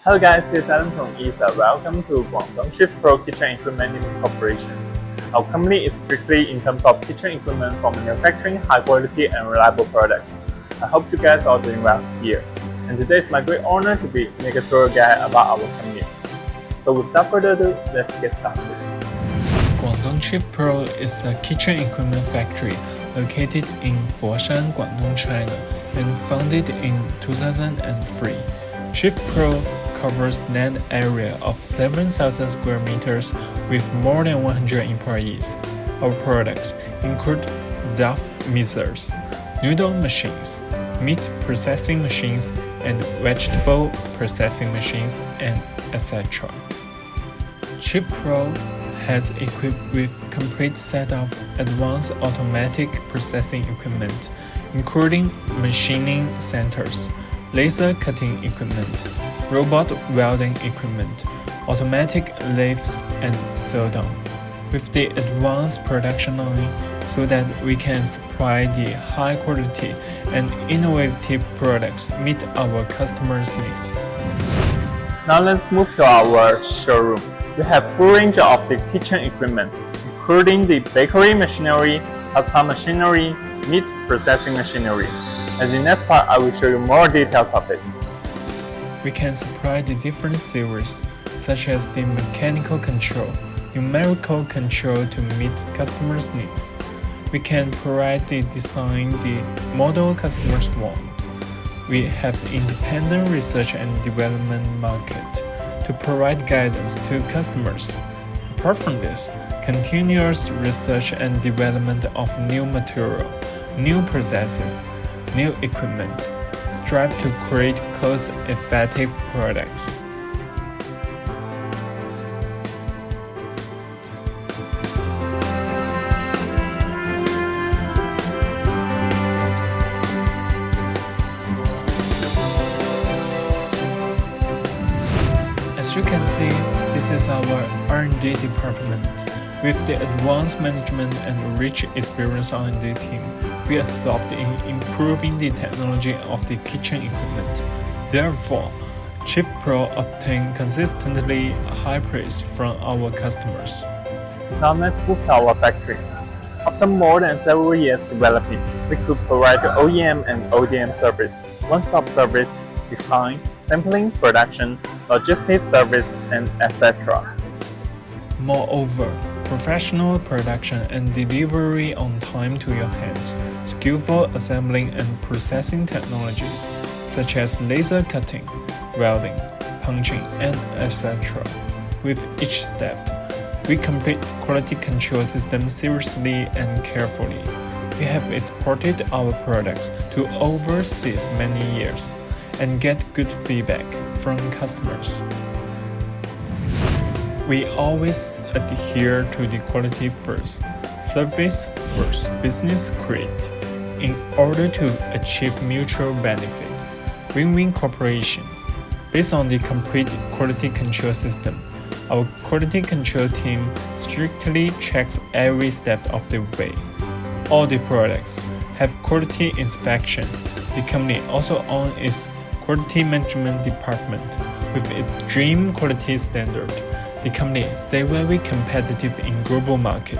Hello guys, this is Alan from ESA. Welcome to Guangdong Shift Pro Kitchen Equipment Corporations. Our company is strictly in terms of kitchen equipment for manufacturing high quality and reliable products. I hope you guys are doing well here. And today is my great honor to make a tour guide about our company. So without further ado, let's get started. Guangdong Shift Pro is a kitchen equipment factory located in Foshan, Guangdong, China, and founded in 2003. Shift Pro covers land area of 7,000 square meters with more than 100 employees. Our products include dough mixers, noodle machines, meat processing machines, and vegetable processing machines, and etc. Shift Pro has equipped with complete set of advanced automatic processing equipment, including machining centers, laser cutting equipment, robot welding equipment, automatic lathes, and so on, with the advanced production line so that we can supply the high quality and innovative products meet our customers' needs. Now let's move to our showroom. We have full range of the kitchen equipment, including the bakery machinery, pasta machinery, meat processing machinery. In the next part, I will show you more details of it. We can supply the different series, such as the mechanical control, numerical control to meet customers' needs. We can provide the design, the model customers want. We have independent research and development market to provide guidance to customers. Apart from this, continuous research and development of new material, new processes, new equipment, strive to create cost-effective products. As you can see, this is our R&D department. With the advanced management and rich experience R&D team, we absorbed in improving the technology of the kitchen equipment. Therefore, Shift Pro obtained consistently high praise from our customers. Now let's move to our factory. After more than several years developing, we could provide the OEM and ODM service, one-stop service, design, sampling, production, logistics service, and etc. Moreover, professional production and delivery on time to your hands, skillful assembling and processing technologies, such as laser cutting, welding, punching, and etc. With each step, we complete quality control system seriously and carefully. We have exported our products to overseas many years and get good feedback from customers. We always adhere to the quality first, service first, business create, in order to achieve mutual benefit, win-win cooperation. Based on the complete quality control system, our quality control team strictly checks every step of the way. All the products have quality inspection. The company also owns its quality management department with its dream quality standard. The company stays very competitive in global market.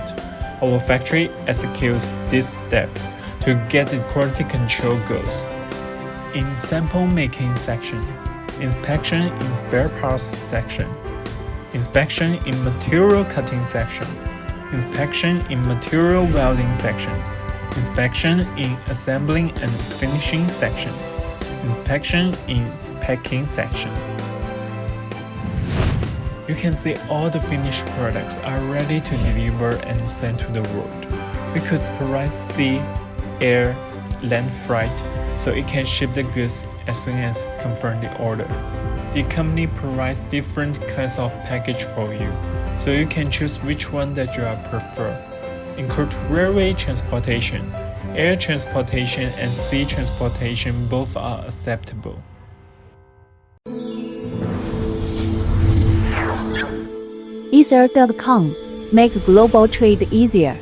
Our factory executes these steps to get the quality control goals. In sample making section, inspection in spare parts section, inspection in material cutting section, inspection in material welding section, inspection in assembling and finishing section, inspection in packing section. You can see all the finished products are ready to deliver and send to the world. We could provide sea, air, land freight, so it can ship the goods as soon as confirm the order. The company provides different kinds of package for you, so you can choose which one that you prefer. Include railway transportation, air transportation, and sea transportation. Both are acceptable. Ether.com. Make global trade easier.